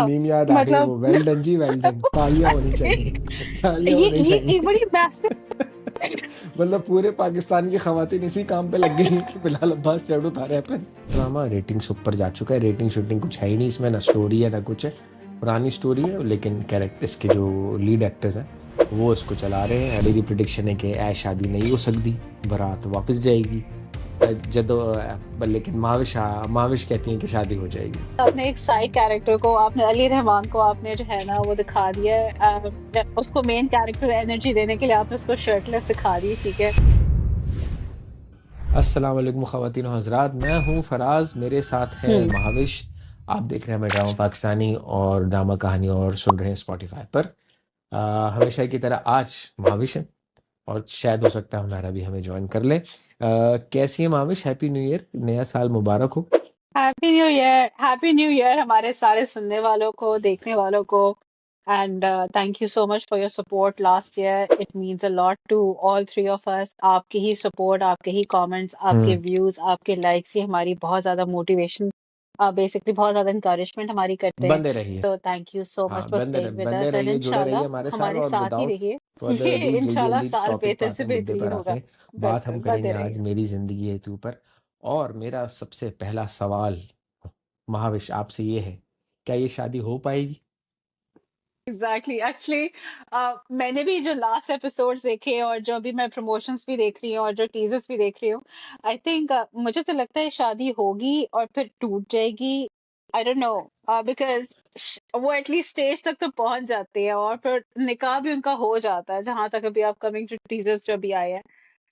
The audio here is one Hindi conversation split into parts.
मीम याद आ गई, मतलब वो वेल डन जी, वेल डन, तालियां होनी चाहिए। तालियां होनी ये बड़ी चाहिए। मैसिव। मतलब पूरे पाकिस्तान की खवातीन इसी काम पे लग गई हैं कि बिलाल अब्बास शर्ट उतारे अपन। ड्रामा रेटिंग्स ऊपर जा चुका है, रेटिंग शूटिंग कुछ है ही नहीं इसमें, ना स्टोरी है ना कुछ है। पुरानी स्टोरी है, लेकिन कैरेक्टर इसके जो लीड एक्टर्स हैं वो इसको चला रहे हैं। मेरी प्रिडिक्शन है कि ऐ शादी नहीं हो सकती, बारात वापस जाएगी। जदो लेकिन माविश कहती हैं कि शादी हो जाएगी। आपने एक साइड कैरेक्टर को, आपने अली रहमान को आपने जो है ना वो दिखा दिया है, उसको मेन कैरेक्टर एनर्जी देने के लिए आपने उसको शर्टलेस सिखा दी, ठीक है। अस्सलाम वालेकुम ख़वातीन और हज़रात, मैं हूँ फराज, मेरे साथ है हम्म। महाविश। आप देख रहे हैं हमें ड्रामा पाकिस्तानी और ड्रामा कहानी और सुन रहे हैं स्पॉटिफाई पर। हमेशा की तरह आज महाविश है, और शायद हो सकता है हमारा भी हमें ज्वाइन कर ले। कैसी है महाविश? हैप्पी न्यू ईयर, नया साल मुबारक हो। Happy new year, happy new year हमारे सारे सुनने वालों को, देखने वालों को। And thank you so much for your support last year, it means a lot to all three of us. आपकी ही सपोर्ट, आपके ही कमेंट्स, आपके हम्म। व्यूज, आपके लाइक्स ही हमारी बहुत ज्यादा मोटिवेशन, बेसिकली बहुत ज्यादा इंकरेजमेंट हमारी करते हैं। बंदे रहिए। तो थैंक यू सो हाँ, मच फॉर स्टेइंग विद बंदे अस, एंड रहिए, जुड़े रहिए इंशाल्लाह हमारे साथ, हमारे और साथ ही विदाउट रहिए। फर्दर ये अडू जल्दी इंशाल्लाह जल्दी साल टॉपिक पे बेहतर आते से हैं, मुद्दे बेहतरीन पर आते होगा। हैं। बात हम बिल्कुल, बंदे करेंगे आज रहिए। मेरी ज़िंदगी है तू पर। और मेरा सबसे पहला सवाल महाविश आपसे ये है, क्या ये शादी हो पाएगी? एग्जैक्टली, एक्चुअली मैंने भी जो लास्ट एपिसोड्स देखे और जो अभी मैं प्रमोशंस भी देख रही हूँ और जो टीजर्स भी देख रही हूँ, आई थिंक मुझे तो लगता है शादी होगी और फिर टूट जाएगी। आई डोंट नो, बिकॉज वो एटलीस्ट स्टेज तक तो पहुंच जाती है और फिर निकाह भी उनका हो जाता है, जहां तक अभी अपकमिंग जो टीजर्स जो अभी आए हैं।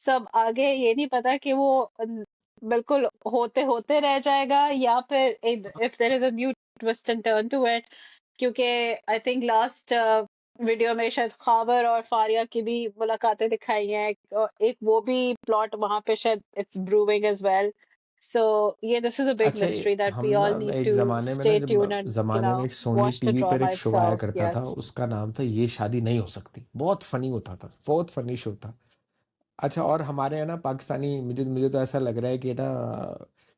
सब आगे ये नहीं पता कि वो बिल्कुल होते होते रह जाएगा या फिर if there is a new twist and turn to it. क्योंकि आई थिंक लास्ट वीडियो में शायद खावर और फारिया की भी मुलाकातें दिखाई हैं, एक वो भी प्लॉट वहां पे शायद इट्स ब्रूविंग एज वेल। सो ये दिस इज अ बिग अच्छा, मिस्ट्री दैट हम वी ना ऑल नीड एक टू ज़माने में ना, स्टे ट्यून जब एंड ज़माने में एक सोनी वॉच द टीवी पर ड्रामा एक शो आया इटसेल्फ। करता था, यस। उसका नाम था ये शादी नहीं हो सकती, बहुत फनी होता था, बहुत फनी शो था। अच्छा, और हमारे यहाँ ना पाकिस्तानी, मुझे मुझे तो ऐसा लग रहा है कि ना,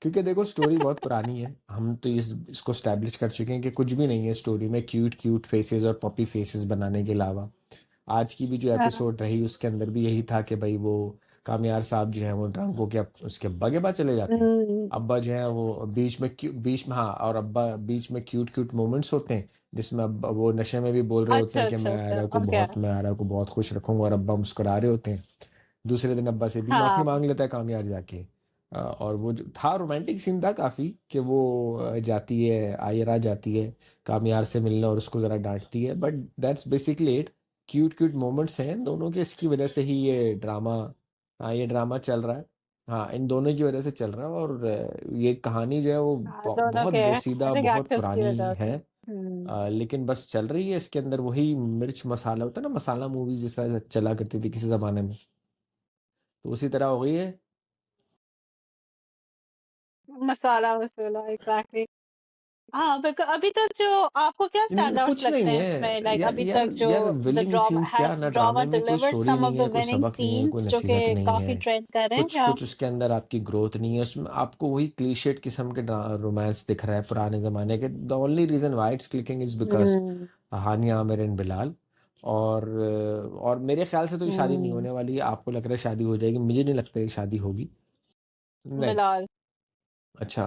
क्योंकि देखो स्टोरी बहुत पुरानी है, हम तो इसको स्टैब्लिश कर चुके हैं कि कुछ भी नहीं है स्टोरी में क्यूट क्यूट फेसेस और पपी फेसेस बनाने के अलावा। आज की भी जो एपिसोड रही उसके अंदर भी यही था कि भाई वो कामयार साहब जो है वो ड्रंक होके उसके अब्बा के पास चले जाते हैं। अब्बा जो है वो बीच में, हाँ, और अब्बा बीच में क्यूट क्यूट मोमेंट्स होते हैं, जिसमें अब्बा वो नशे में भी बोल रहे होते अच्छा हैं कि अच्छा अच्छा, ओके। मैं आयरा को बहुत खुश रखूंगा, और अब्बा मुस्कुरा रहे होते हैं। दूसरे दिन अब्बा से भी माफ़ी हाँ मांग लेता है कामयाब जाके। और वो जो था रोमांटिक सीन था काफ़ी, कि वो जाती है, आयरा जाती है कामयाब से मिलने और उसको ज़रा डांटती है, but that's basically it. Cute cute moments हैं दोनों के, इसकी वजह से ही ये ड्रामा, हाँ, ये ड्रामा चल रहा है। हाँ, इन दोनों की वजह से चल रहा है, और ये कहानी जो है वो हाँ, दोनों बहुत के आई बोसीदा, थिंक बहुत एक्टर्स की पुरानी वजह से। है। हम्म। लेकिन बस चल रही है, इसके अंदर वही मिर्च मसाला होता है ना, मसाला मूवीज जिस तरह से चला करती थी किसी ज़माने में, तो उसी तरह हो गई है। मसाला मसाला, एग्जैक्टली। हाँ, बिल्कुल। अभी तक जो आपको क्या स्टैंड आउट्स कुछ लगते नहीं हैं इसमें, है लाइक यार, अभी तक जो यार द विलिंग ड्रामा सीन्स क्या, हैज ना ड्रामा ड्रामे में कोई डिलीवर्ड स्टोरी सम ऑफ नहीं द है, कोई विनिंग सबक नहीं है, कोई सीन्स जो कि नसीहत नहीं है। काफी ट्रेंड कर रहे हैं कुछ क्या? कुछ उसके अंदर आपकी ग्रोथ नहीं है, उसमें आपको वही क्लीशेड किस्म के रोमांस दिख रहा है पुराने ज़माने के। The only reason why it's clicking is because hmm. Hania Aamir and Bilal. और मेरे ख्याल से तो ये शादी नहीं हम्म। होने वाली है। आपको लग रहा है शादी हो जाएगी, मुझे नहीं लगता ये शादी होगी। नहीं। बिलाल। अच्छा,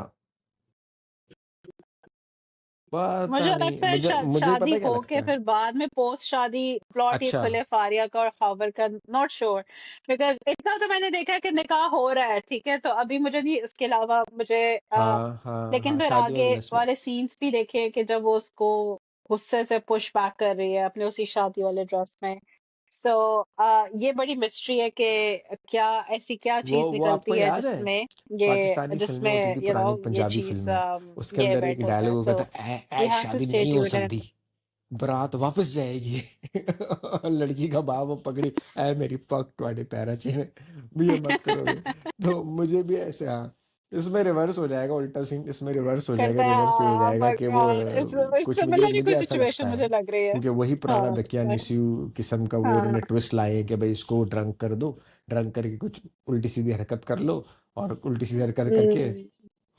पता मुझे नहीं, लगता है मुझे मुझे शादी पता है क्या हो के लगता है। फिर बाद में पोस्ट शादी प्लॉट ये अच्छा। खुले फारिया का और खावर का, नॉट श्योर। बिकॉज इतना तो मैंने देखा है कि निकाह हो रहा है, ठीक है, तो अभी मुझे नहीं, इसके अलावा मुझे हाँ हाँ लेकिन हाँ, फिर शादी आगे वाले लिस्ट में। वाले सीन्स भी देखे कि जब वो उसको गुस्से से पुश बैक कर रही है अपने उसी शादी वाले ड्रेस में। सो ये बड़ी मिस्ट्री है कि क्या ऐसी क्या चीज वो आपको निकलती है याद है, जिसमें ये पाकिस्तानी फिल्में होती जिसमें थी पुरानी, ये पंजाबी चीज फिल्में, उसके ये अंदर एक इवेंट होता है। डायलॉग होता सो था, वी ऐ हैव टू शादी स्टे नहीं हो ट्यून्ड इन। सकती, बारात वापस जाएगी। और लड़की का बाप वो पकड़ी, ऐ मेरी पग तुम्हारे पैर च भी ये मत करोगे। तो मुझे भी ऐसे, हाँ, इसमें रिवर्स हो जाएगा, उल्टा सीन इसमें रिवर्स हो जाएगा, करता है, रिवर्स ये हो हाँ, जाएगा कि वो इस कुछ, मुझे सिमिलर ही मुझे कोई ऐसा लगता सिचुएशन है, मुझे लग रही है। क्योंकि वही पुराना हाँ दकियानूसी किस्म का वो हाँ। उन्होंने ट्विस्ट लाए हैं कि भाई इसको ड्रंक कर दो, ड्रंक करके कुछ उल्टी सीधी हरकत कर लो, और उल्टी सीधी हरकत करके, हम्म।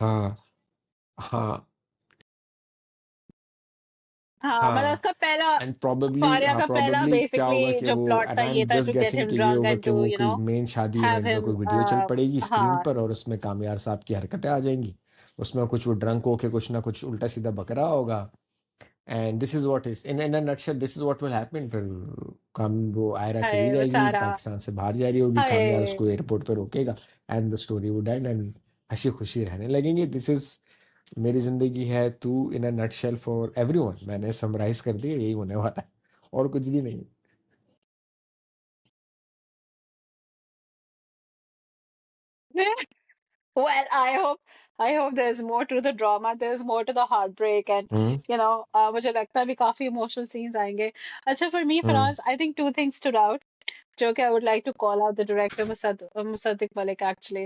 हाँ हाँ, हाँ, मतलब हाँ, उसका पहला एंड प्रोबेबली फारिया हाँ, का पहला प्रोबेबली क्या होगा बेसिकली कि जो वो प्लॉट एंड था आई ये एम था जस्ट टू गेट गेसिंग हिम कि ये ड्रंक होगा एंड कि टू वो कोई मेन शादी हैव इवेंट में हिम कोई वीडियो चल पड़ेगी स्क्रीन हाँ पर और उसमें कामयार साहब की हरकतें आ जाएंगी। उसमें कुछ वो ड्रंक होके कुछ ना कुछ उल्टा सीधा बक रहा होगा। And this is what is in a nutshell this is what will happen. फिर काम वो आयरा चली हाय जाएगी, बेचारा पाकिस्तान से बाहर जा रही होगी, कामयार हाय उसको एयरपोर्ट पे रोकेगा and the story would and and हंसी खुशी रहने लगेंगे। दिस इज मेरी जिंदगी है तू इन अ नटशेल फॉर एवरीवन। मैंने समराइज कर दिया, यही होने वाला है और कुछ भी नहीं। Well, I hope there's more to the drama. There's more to the heartbreak, and हम्म मुझे लगता है भी काफी इमोशनल सीन्स आएंगे. अच्छा, for me, hmm Faraz, I think two things stood out. Joke, I would like to call out the director Musaddiq Malik actually.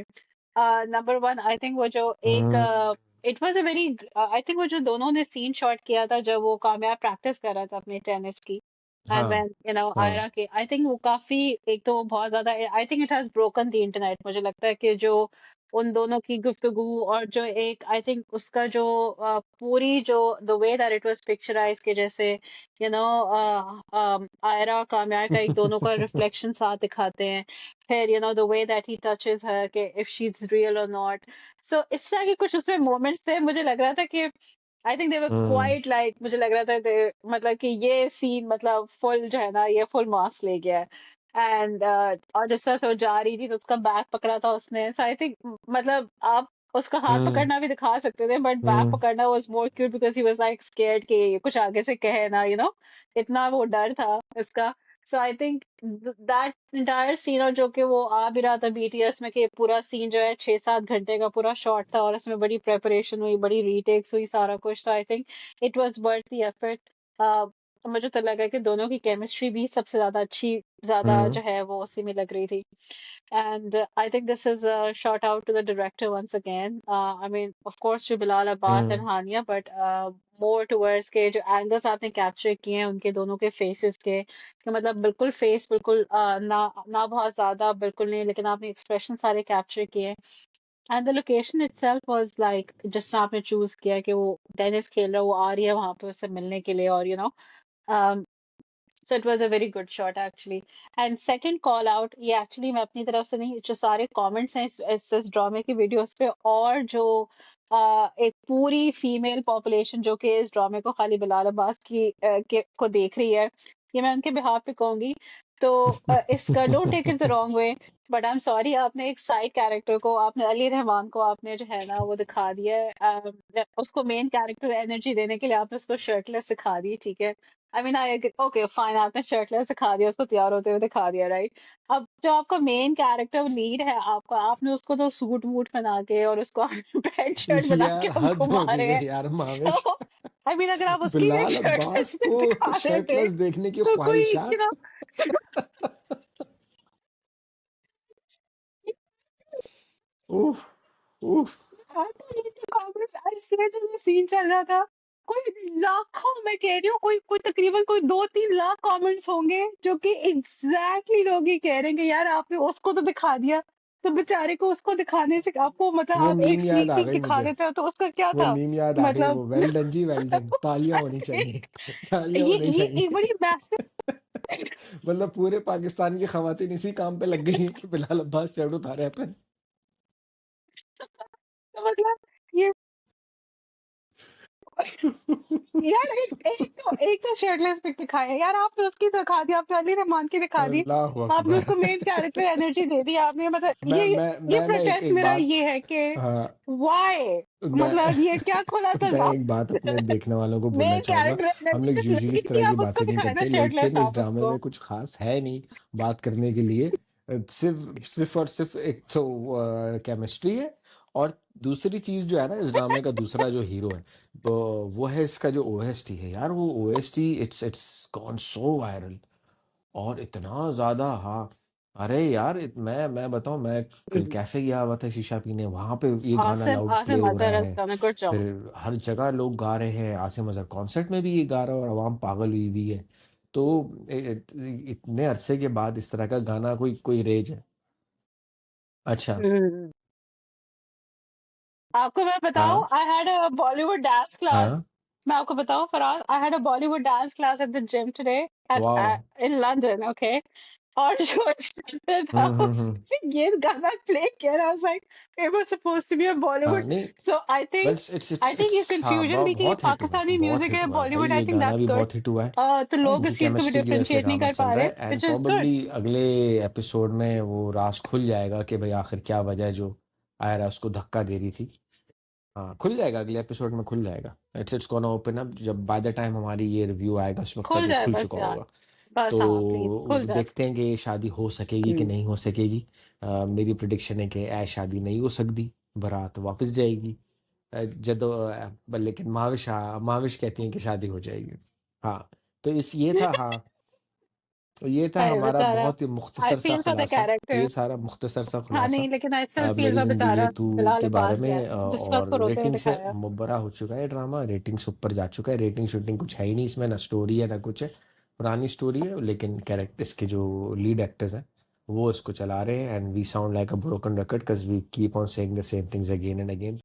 Number one, I think वो जो एक हम्म it was a very I think वो जो दोनों ने सीन शॉट किया था जब वो कामयाब प्रैक्टिस कर रहा था अपने टेनिस की. And हाँ when हाँ आयरा के I think वो काफी एक तो वो बहुत ज्यादा I think it has broken the internet. मुझे लगता है कि जो उन दोनों की गुफ्तगू और जो एक I think उसका जो पूरी जो the way that it was picturized के जैसे आयरा कामयाब का एक दोनों का रिफ्लेक्शन साथ दिखाते हैं. फिर the way that he touches her कि if she's real or not. So इस तरह के कुछ उसमें moments थे. मुझे लग रहा था कि I think they were hmm quite like मुझे लग रहा था मतलब कि ये सीन मतलब फुल जो है ना ये फुल मार्क्स ले गया है. एंड और जिस तरह से वो जा रही थी तो उसका बैग पकड़ा था उसने. सो आई थिंक मतलब आप उसका हाथ हम्म पकड़ना भी दिखा सकते थे बट बैग हम्म पकड़ना was more cute because he was like scared कि ये कुछ आगे से कहे ना इतना वो डर था इसका. So I think that entire scene और जो कि वो आ भी रहा था बीटीएस में कि पूरा सीन जो है 6-7 घंटे का पूरा शॉट था और उसमें बड़ी प्रेपरेशन हुई बड़ी रीटेक्स हुई सारा कुछ. तो I think it was worth the effort. मुझे तो लगा कि दोनों की केमिस्ट्री भी सबसे ज्यादा हम्म जो है वो उसी में लग रही थी. And I think this is a shout out to the director once again. I mean, of course, to Bilal Abbas and hmm Hania, but more towards के जो angles आपने capture किए हैं उनके दोनों के faces के कि मतलब बिल्कुल face बिल्कुल ना बहुत ज्यादा बिल्कुल नहीं लेकिन आपने expression सारे capture किए. And the location itself was like जिस तरह आपने choose किया कि वो टेनिस खेल रहा है वो आ रही है वहां पे उससे मिलने के लिए और um, so it was a very good shot actually. And second call out ये actually मैं अपनी तरफ से नहीं जो सारे comments हैं इस ड्रामे की वीडियोस पे और जो एक पूरी फीमेल पॉपुलेशन जो कि इस ड्रामे को खाली बिलाल अब्बास को देख रही है ये मैं उनके बिहाफ पे कहूंगी. तो इसका don't take it the wrong way but I am sorry आपने एक साइड कैरेक्टर को आपने अली रहमान को आपने जो है ना वो दिखा दिया है. उसको मेन कैरेक्टर एनर्जी देने के लिए आपने उसको शर्टलेस दिखा दी ठीक है. I mean I okay fine आपने शर्टलेस दिखा दिया उसको तैयार होते हुए दिखा दिया राइट. अब जो आपका मेन कैरेक्टर लीड है आपका आपने उसको तो सूट वूट बना के और उसको पैंट शर्ट बना यार के हम हद हो घुमा गई रहे है हैं. यार माविश। सो आई मीन अगर आप उसकी भी एक बिलाल शर्टलेस अब्बास पिक को दिखा देते शर्टलेस देखने की तो कोई ख्वाहिशात। उफ उफ। सीन चल रहा था कोई लाखों मैं कह रही हूँ कोई कोई तकरीबन कोई 2-3 लाख कमेंट्स होंगे जो कि एग्जैक्टली लोग ये कह रहे हैं कि यार आपने उसको तो दिखा दिया तो बेचारे को उसको दिखाने से आपको मतलब वो आप एक मीम याद स्नीक आ पीक गई दिखा मुझे। देते हो तो उसका क्या वो था मीम याद आ गई, मतलब वो वेल डन जी वेल डन, तालियां होनी चाहिए। तालियां ये होनी ये एक चाहिए। बड़ी मैसेज मतलब पूरे पाकिस्तान की खवातीन इसी काम पे लग गई हैं कि बिलाल अब्बास शर्ट उठा रहे हैं अपन। मतलब ये यार एक तो शर्टलेस पिक दिखाया यार आपने उसकी दिखा दी आपने अली रहमान की दिखा दी. अल्लाह आपने अकबर। उसको मेन कैरेक्टर एनर्जी दे दी आपने मतलब ये मैं ना प्रोटेस्ट एक मेरा बात। ये है कि हाँ, व्हाई मैं मतलब ये क्या खोला था मैं एक बात अपने देखने वालों को बोलना मेन चाहूंगा। कैरेक्टर हम एनर्जी लोग जिस यूजुअली लड़की इस थी तरह की आप उसको बातें नहीं दिखाए ना करते, लेकिन शर्टलेस इस आप ड्रामे उसको. में कुछ खास है नहीं बात करने के लिए। सिर्फ सिर्फ और सिर्फ एक तो केमिस्ट्री है, और दूसरी चीज जो है ना इस ड्रामे का दूसरा जो हीरो है वो है इसका जो ओएसटी है यार। वो OST it's gone so viral और इतना ज्यादा। हाँ, अरे यार मैं बताऊं, मैं कल कैफे गया हुआ था शीशा पीने, वहां पे ये गाना आसिम लाउड प्ले आसिम हो रहा अजहर है। has done a good job. फिर हर जगह लोग गा रहे हैं, आसिम अजहर कॉन्सर्ट में भी ये गा रहा है और आवाम पागल हुई हुई है। तो इतने अरसे के बाद इस तरह का गाना कोई कोई रेज है। अच्छा। आपको मैं बताऊं हाँ I had a Bollywood dance class हाँ मैं आपको बताऊं Faraz, I had a Bollywood dance class at the gym today wow. In London, okay. और जो चैप्टर था हम्म। उसने ये गाना प्ले किया, I was like it was supposed to be a हाँ बॉलीवुड। नहीं, so I well think it's I it's think ये इट्स हाँ कंफ्यूजन भी कि ये बहुत हिट हुआ है, पाकिस्तानी बहुत म्यूजिक हिट है हुआ है भाई, बॉलीवुड, ये आई थिंक गाना दैट्स भी गुड। बहुत हिट हुआ है। तो और लोग इनकी इस चीज को भी केमिस्ट्री की वजह से ये डिफरेंशिएट नहीं ड्रामा कर चल पा रहा रहे, है, and which is good. Probably अगले एपिसोड में वो राज खुल जाएगा कि भाई आखिर क्या वजह है जो आयरा उसको धक्का दे रही थी। हाँ खुल जाएगा, अगले एपिसोड में खुल जाएगा। इट्स गोना ओपन अप, जब बाय द टाइम हमारी ये रिव्यू आएगा उस वक्त तक खुल वो जाए खुल बस चुका यार, होगा। बस हाँ प्लीज तो खुल जाए। देखते हैं कि ये शादी हो सकेगी कि नहीं हो सकेगी। मेरी प्रिडिक्शन है कि ऐ शादी नहीं हो सकती, बारात वापस जाएगी। जदो लेकिन माविश कहती हैं कि शादी हो जाएगी। हाँ, तो इस ये था, हाँ, तो ये था अरे हमारा बेचारा, बहुत ही आई मुख्तसर सा फील फॉर द खुलासा, कैरेक्टर। ये सारा मुख्तसर सा हाँ खुलासा नहीं, लेकिन आई स्टिल फील मेरी फॉर ज़िंदगी बेचारा टू बिलाल के बारे अब्बास में। यार, जिस वक्त और को रोते हुए रेटिंग से दिखाया। मुब्बरा हो चुका है ड्रामा, रेटिंग से ऊपर जा चुका है। रेटिंग शूटिंग कुछ है ही नहीं इसमें, ना स्टोरी है ना कुछ है, पुरानी स्टोरी है, लेकिन कैरेक्टर इसके जो लीड एक्टर्स हैं वो इसको चला रहे हैं, and we sound like a broken record because we keep on saying the same things again and again.